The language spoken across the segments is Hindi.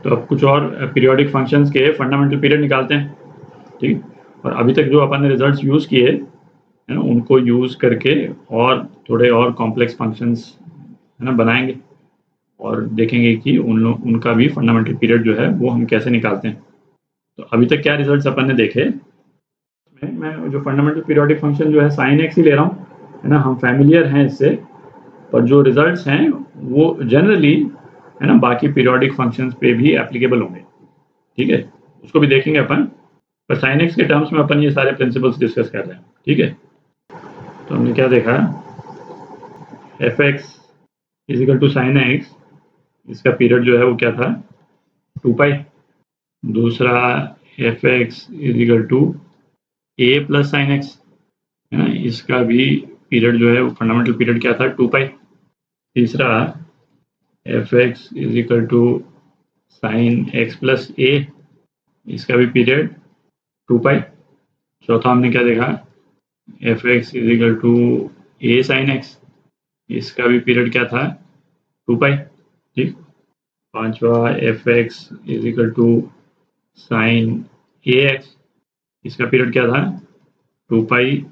तो अब कुछ और पीरियोडिक फंक्शंस के फंडामेंटल पीरियड निकालते हैं, ठीक। और अभी तक जो अपन ने रिजल्ट्स यूज़ किए है ना, उनको यूज़ करके और थोड़े और कॉम्प्लेक्स फंक्शंस है ना बनाएंगे और देखेंगे कि उनका भी फंडामेंटल पीरियड जो है वो हम कैसे निकालते हैं। तो अभी तक क्या रिजल्ट्स अपन ने देखे, मैं जो फंडामेंटल पीरियोडिक फंक्शन जो है साइन एक्स ही ले रहा हूँ, है ना। हम फैमिलियर हैं इससे, पर जो रिजल्ट्स हैं वो जनरली है ना बाकी पीरियोडिक फंक्शंस पे भी एप्लीकेबल होंगे, ठीक है। उसको भी देखेंगे अपन, पर साइन एक्स के टर्म्स में अपन ये सारे प्रिंसिपल्स डिस्कस कर रहे हैं, ठीक है। तो हमने क्या देखा, F X is equal to sine X, इसका पीरियड जो है वो क्या था, 2 पाई। दूसरा F X is equal to A plus sine X, है ना, इसका भी पीरियड जो है वो फंडामेंटल पीरियड क्या था, 2 पाई। तीसरा F X is equal to sine X plus A, इसका भी पीरियड 2 पाई। चौथा हमने क्या देखा, F X is equal to A sine X, इसका भी पीरियड क्या था, 2 पाई, ठीक। पांचवा F X is equal to sine A X, इसका पीरियड क्या था, 2 पाई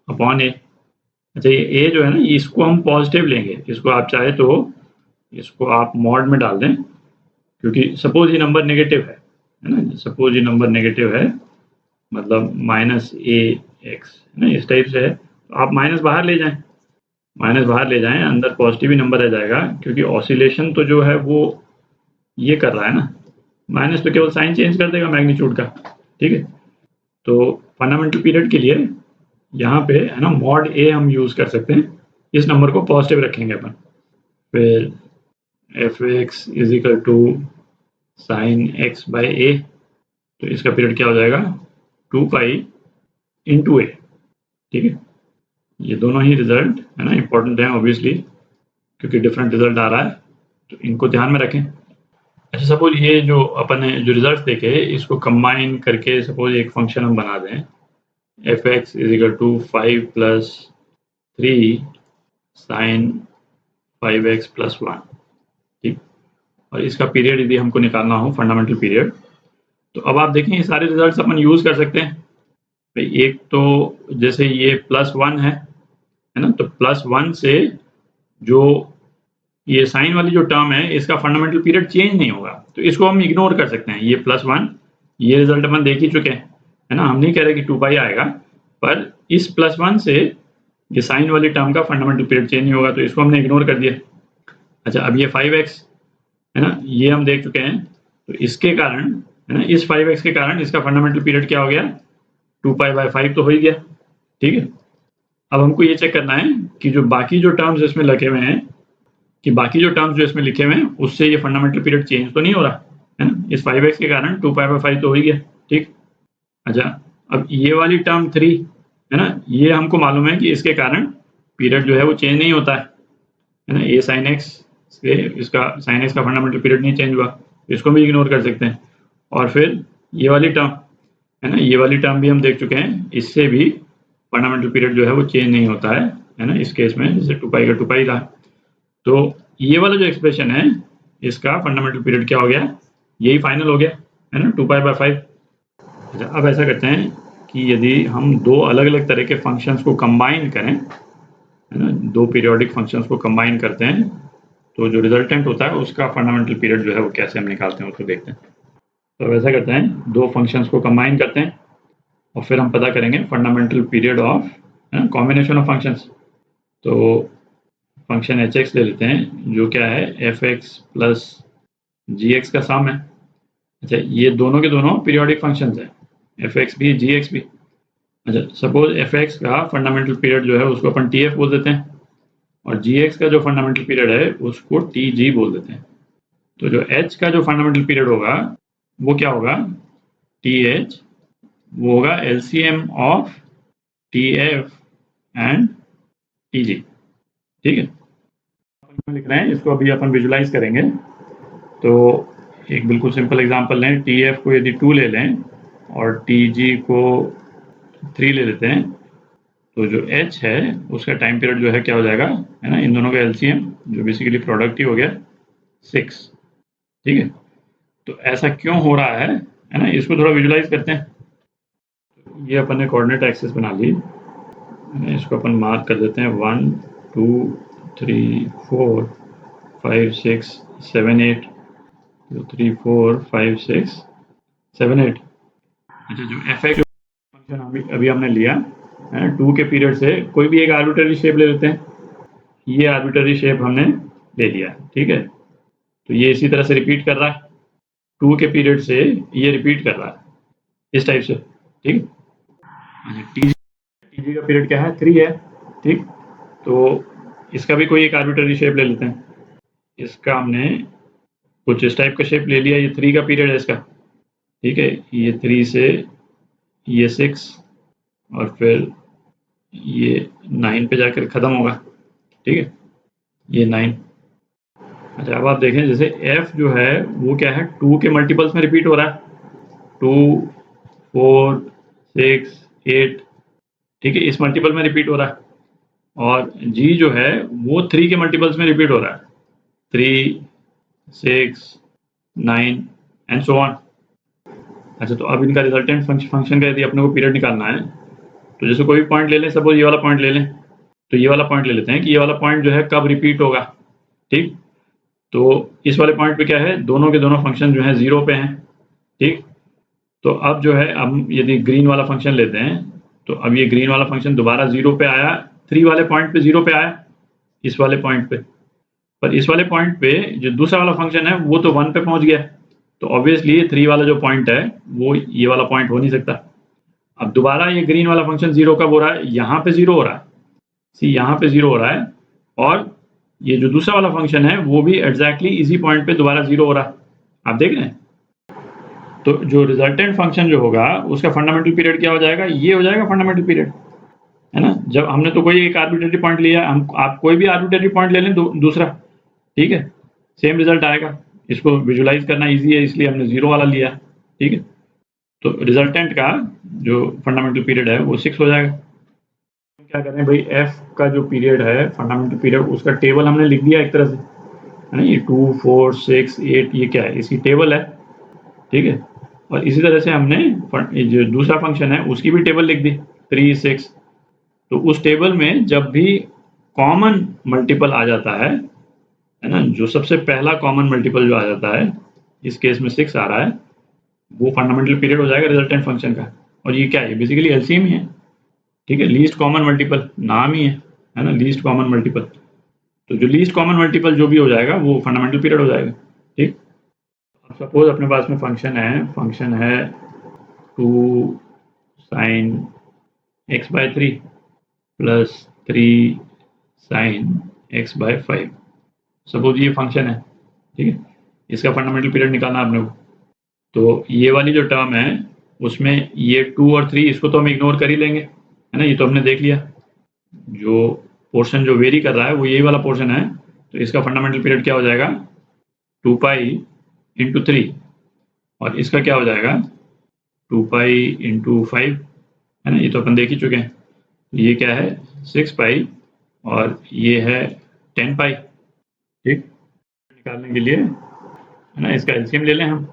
अपॉन ए। अच्छा, ये ए जो है ना, इसको हम पॉजिटिव लेंगे, इसको आप चाहे तो इसको आप मॉड में डाल दें, क्योंकि सपोज ये नंबर नेगेटिव है ना, सपोज ये नंबर नेगेटिव है, मतलब माइनस ए एक्स है ना, इस टाइप से है, तो आप माइनस बाहर ले जाएं, माइनस बाहर ले जाएं, अंदर पॉजिटिव ही नंबर रह जाएगा, क्योंकि ऑसिलेशन तो जो है वो ये कर रहा है ना, माइनस तो केवल साइन चेंज कर देगा मैग्नीट्यूड का, ठीक है। तो फंडामेंटल पीरियड के लिए यहाँ पे है ना मॉड ए हम यूज़ कर सकते हैं, इस नंबर को पॉजिटिव रखेंगे अपन। फिर F X is equal to sine X by A, तो इसका पीरियड क्या हो जाएगा, 2 पाई इंटू ए, ठीक है। ये दोनों ही रिजल्ट है ना इंपॉर्टेंट है ऑब्वियसली, क्योंकि डिफरेंट रिजल्ट आ रहा है, तो इनको ध्यान में रखें। अच्छा, सपोज ये जो अपन ने जो रिजल्ट देखे इसको कंबाइन करके सपोज एक फंक्शन हम बना दें, F X is equal to 5 plus 3 sine 5x plus 1, ठीक। और इसका पीरियड यदि हमको निकालना हो फंडामेंटल पीरियड, तो अब आप देखें ये सारे रिजल्ट्स अपन यूज़ कर सकते हैं। एक तो जैसे ये +1 है ना, तो +1 से जो ये साइन वाली जो टर्म है इसका फंडामेंटल पीरियड चेंज नहीं होगा, तो इसको हम इग्नोर कर सकते हैं। ये +1 ये रिजल्ट अपन देख ही चुके हैं, है ना, हम नहीं कह रहे कि 2 पाई आएगा, पर इस +1 से ये साइन वाली टर्म का फंडामेंटल पीरियड चेंज नहीं होगा, तो इसको हमने इग्नोर कर दिया। अच्छा, अब ये 5x है ना, ये हम देख चुके हैं, तो इसके कारण है ना, इस 5x के कारण इसका फंडामेंटल पीरियड क्या हो गया, 2 पाई/5 तो हो ही गया, ठीक है। अब हमको ये चेक करना है कि जो बाकी जो टर्म्स इसमें लगे हुए हैं, कि बाकी जो टर्म्स जो इसमें लिखे हुए हैं उससे ये फंडामेंटल पीरियड चेंज तो नहीं हो रहा है ना, इस 5x के कारण 2 पाई/5 तो हो ही गया, ठीक। अच्छा, अब ये वाली टर्म 3 है ना, ये हमको मालूम है कि इसके कारण पीरियड जो है वो चेंज नहीं होता है ना, ये साइन एक्स से इसका साइन एक्स का फंडामेंटल पीरियड नहीं चेंज हुआ, इसको भी इग्नोर कर सकते हैं। और फिर ये वाली टर्म है ना, ये वाली टर्म भी हम देख चुके हैं, इससे भी फंडामेंटल पीरियड जो है वो चेंज नहीं होता है ना, इस केस में जैसे 2 पाई का 2 पाई था। तो ये वाला जो एक्सप्रेशन है इसका फंडामेंटल पीरियड क्या हो गया, यही फाइनल हो गया है ना, 2 पाई/5। अच्छा, अब ऐसा करते हैं कि यदि हम दो अलग अलग तरह के फंक्शंस को कंबाइन करें, है ना, दो पीरियोडिक फंक्शंस को कंबाइन करते हैं, तो जो रिजल्टेंट होता है उसका फंडामेंटल पीरियड जो है वो कैसे हम निकालते हैं उसको देखते हैं। तो ऐसा करते हैं, दो फंक्शंस को कंबाइन करते हैं और फिर हम पता करेंगे fundamental period of combination of functions. तो फंक्शन एच एक्स ले लेते हैं, जो क्या है एफ एक्स प्लस जी एक्स का सम है। अच्छा, ये दोनों के दोनों पीरियोडिक फंक्शंस हैं, एफ एक्स भी जी एक्स भी। अच्छा, सपोज एफ एक्स का फंडामेंटल पीरियड जो है उसको अपन टी एफ बोल देते हैं, और जी एक्स का जो फंडामेंटल पीरियड है उसको टी जी बोल देते हैं। तो जो एच का जो फंडामेंटल पीरियड होगा वो क्या होगा, टी एच, वो होगा LCM of T F and T G, ठीक है। लिख रहे हैं इसको, अभी अपन विजुलाइज करेंगे। तो एक बिल्कुल सिंपल एग्जांपल लें, टी एफ को यदि 2 ले लें और टी जी को 3 ले लेते हैं, तो जो h है उसका टाइम पीरियड जो है क्या हो जाएगा, है ना, इन दोनों का एलसीएम जो बेसिकली प्रोडक्ट ही हो गया 6, ठीक है। तो ऐसा क्यों हो रहा है ना, इसको थोड़ा विजुलाइज करते हैं। तो ये अपन ने कोऑर्डिनेट एक्सिस बना ली, इसको अपन मार्क कर देते हैं 1 2 3 4 5 6 7 8 2 3 4 5 6 7 8। अच्छा, जो एफ एक्स फंक्शन अभी हमने लिया है 2 के पीरियड से, कोई भी एक आर्बिट्ररी शेप ले लेते हैं। ये आर्बिट्ररी शेप हमने ले लिया, ठीक है। तो ये इसी तरह से रिपीट कर रहा है, 2 के पीरियड से ये रिपीट कर रहा है इस टाइप से, ठीक। टीजी का पीरियड क्या है, 3 है, ठीक। तो इसका भी कोई एक आर्बिट्ररी शेप ले लेते हैं। इसका हमने कुछ इस टाइप का शेप ले लिया, ये 3 का पीरियड है इसका, ठीक है। ये 3 से ये 6 और फिर ये 9 पे जाकर ख़त्म होगा, ठीक है, ये 9। अच्छा, अब आप देखें जैसे f जो है वो क्या है, 2 के मल्टीपल्स में रिपीट हो रहा है, 2 4 6 8, ठीक है, इस मल्टीपल में रिपीट हो रहा है। और g जो है वो 3 के मल्टीपल्स में रिपीट हो रहा है, 3 6 9 एंड सो ऑन। अच्छा, तो अब इनका रिजल्टेंट फंक्शन का यदि अपने को पीरियड निकालना है, तो जैसे कोई भी पॉइंट ले लें, सपोज ये वाला पॉइंट ले लें, तो ये वाला पॉइंट ले लेते हैं कि ये वाला पॉइंट जो है कब रिपीट होगा, ठीक। तो इस वाले पॉइंट पे क्या है, दोनों के दोनों फंक्शन जो है 0 पे हैं, ठीक। तो अब जो है हम यदि ग्रीन वाला फंक्शन लेते हैं, तो अब ये ग्रीन वाला फंक्शन दोबारा 0 पे आया, 3 वाले पॉइंट पे 0 पे आया, इस वाले पॉइंट पे। पर इस वाले पॉइंट पे जो दूसरा वाला फंक्शन है वो तो 1 पे पहुंच गया, तो ऑब्वियसली ये 3 वाला जो पॉइंट है वो ये वाला पॉइंट हो नहीं सकता। अब दोबारा ये ग्रीन वाला फंक्शन 0 कब हो रहा है, यहाँ पे 0 हो रहा है, सी यहाँ पे 0 हो रहा है, और ये जो दूसरा वाला फंक्शन है वो भी एग्जैक्टली इसी पॉइंट पे दोबारा 0 हो रहा है, आप देख रहे हैं। तो जो रिजल्टेंट फंक्शन जो होगा उसका फंडामेंटल पीरियड क्या हो जाएगा, ये हो जाएगा फंडामेंटल पीरियड, है ना। जब हमने तो कोई एक आर्बिट्रेरी पॉइंट लिया, हम आप कोई भी आर्बिट्रेरी पॉइंट ले लें दूसरा, ठीक है, सेम रिजल्ट आएगा। इसको विजुलाइज करना इजी है, इसलिए हमने 0 वाला लिया, ठीक है। तो रिजल्टेंट का जो फंडामेंटल पीरियड है वो 6 हो जाएगा। क्या करें भाई, एफ का जो पीरियड है फंडामेंटल पीरियड, उसका टेबल हमने लिख दिया एक तरह से, है ना। ये 2 4 6 8 ये क्या है, इसकी टेबल है, ठीक है। और इसी तरह से हमने जो दूसरा फंक्शन है उसकी भी टेबल लिख दी, 3 6। तो उस टेबल में जब भी कॉमन मल्टीपल आ जाता है ना, जो सबसे पहला कॉमन मल्टीपल जो आ जाता है, इस केस में 6 आ रहा है, वो फंडामेंटल पीरियड हो जाएगा रिजल्टेंट फंक्शन का। और ये क्या है, बेसिकली एलसीएम ही है, ठीक है, लीस्ट कॉमन मल्टीपल नाम ही है ना, लीस्ट कॉमन मल्टीपल। तो जो लीस्ट कॉमन मल्टीपल जो भी हो जाएगा वो फंडामेंटल पीरियड हो जाएगा, ठीक। अब सपोज अपने पास में फंक्शन है 2 sin x/3 plus 3 sin x/5। Suppose ये फंक्शन है, ठीक है, इसका फंडामेंटल पीरियड निकालना आपने को। तो ये वाली जो टर्म है उसमें ये 2 और 3 इसको तो हम इग्नोर कर ही लेंगे, है ना, ये तो हमने देख लिया। जो पोर्शन जो वेरी कर रहा है वो यही वाला पोर्शन है, तो इसका फंडामेंटल पीरियड क्या हो जाएगा, 2 पाई इंटू 3, और इसका क्या हो जाएगा 2 पाई इंटू 5, है ना, ये तो अपन देख ही चुके हैं। ये क्या है 6 पाई और ये है 10 पाई, ठीक। निकालने के लिए, है ना, इसका एलसीएम ले लें हम,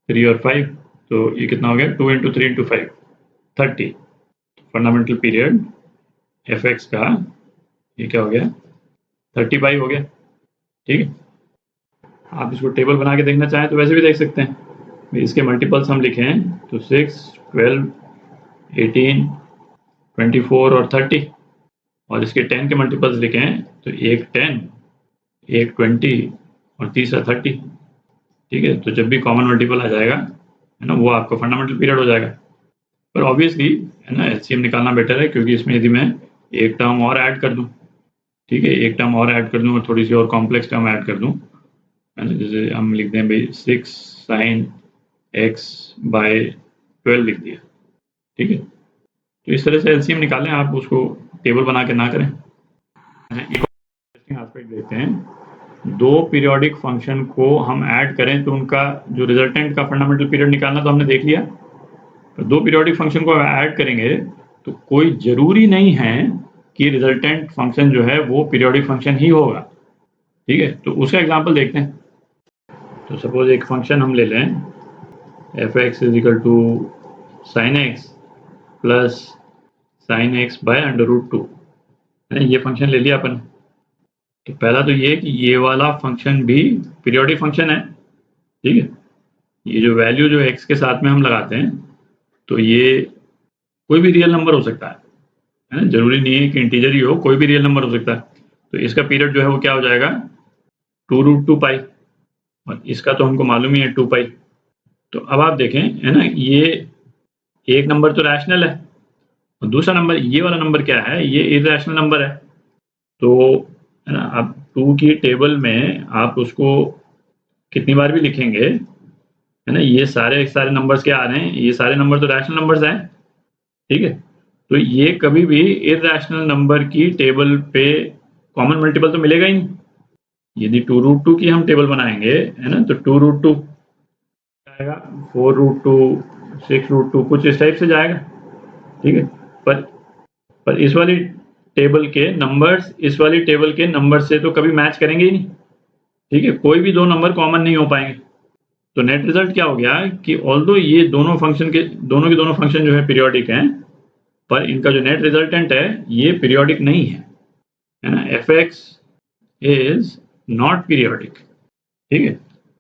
3 और 5, तो ये कितना हो गया 2 into 3 into 5 30। Fundamental period F x का ये क्या हो गया 30 पाई हो गया, ठीक है। आप इसको टेबल बना के देखना चाहें तो वैसे भी देख सकते हैं। इसके मल्टीपल्स हम लिखें तो 6 12 18 24 और 30, और इसके 10 के मल्टीपल्स लिखें तो एक 10 एक 20 और तीसरा 30, ठीक है। तो जब भी कॉमन मल्टीपल आ जाएगा, है ना, वो आपका फंडामेंटल पीरियड हो जाएगा। पर ऑब्वियसली, है ना, एलसीएम निकालना बेटर है, क्योंकि इसमें यदि मैं एक टर्म और ऐड कर दूं, ठीक है, एक टर्म और ऐड कर दूं और थोड़ी सी और कॉम्प्लेक्स टर्म ऐड कर दूं, है ना, जैसे हम लिख दें भाई 6 sin x/12 लिख दिया, ठीक है। तो इस तरह से एलसीएम निकालें आप, उसको टेबल बना के ना करें। एक इंटरेस्टिंग एस्पेक्ट देखते हैं, दो पीरियोडिक फंक्शन को हम ऐड करें तो उनका जो रिजल्टेंट का फंडामेंटल पीरियड निकालना तो हमने देख लिया। तो दो पीरियोडिक फंक्शन को ऐड करेंगे तो कोई ज़रूरी नहीं है कि रिजल्टेंट फंक्शन जो है वो पीरियोडिक फंक्शन ही होगा, ठीक है। तो उसका एग्जांपल देखते हैं। तो सपोज एक फंक्शन हम ले लें F X is equal to sine X plus sine X by √2, ये फंक्शन ले लिया अपन। तो पहला तो ये कि ये वाला फंक्शन भी पीरियोडिक फंक्शन है, ठीक है। ये जो वैल्यू जो एक्स के साथ में हम लगाते हैं, तो ये कोई भी रियल नंबर हो सकता है ना, जरूरी नहीं है कि इंटीजर ही हो, कोई भी रियल नंबर हो सकता है। तो इसका पीरियड जो है वो क्या हो जाएगा 2√2 पाई, और इसका तो हमको मालूम ही है 2 पाई। तो अब आप देखें, है ना, ये एक नंबर तो रैशनल है और दूसरा नंबर ये वाला नंबर क्या है, ये इरैशनल नंबर है। तो है ना, अब 2 की टेबल में आप उसको कितनी बार भी लिखेंगे, है ना, ये सारे नंबर्स क्या आ रहे हैं, ये सारे नंबर तो रैशनल नंबर्स हैं, ठीक है। तो ये कभी भी इरैशनल नंबर की टेबल पे कॉमन मल्टीपल तो मिलेगा ही नहीं। यदि 2√2 की हम टेबल बनाएंगे, है ना, तो 2√2 आएगा, 4√2, 6√2, कुछ इस टाइप से जाएगा, ठीक है। पर इस वाली टेबल के नंबर्स इस वाली टेबल के नंबर से तो कभी मैच करेंगे ही नहीं, ठीक है। कोई भी दो नंबर कॉमन नहीं हो पाएंगे। तो नेट रिजल्ट क्या हो गया कि ऑल्दो ये दोनों के दोनों फंक्शन जो है पीरियोडिक हैं, पर इनका जो नेट रिजल्टेंट है ये पीरियोडिक नहीं है ना। F X is not periodic, ठीक है।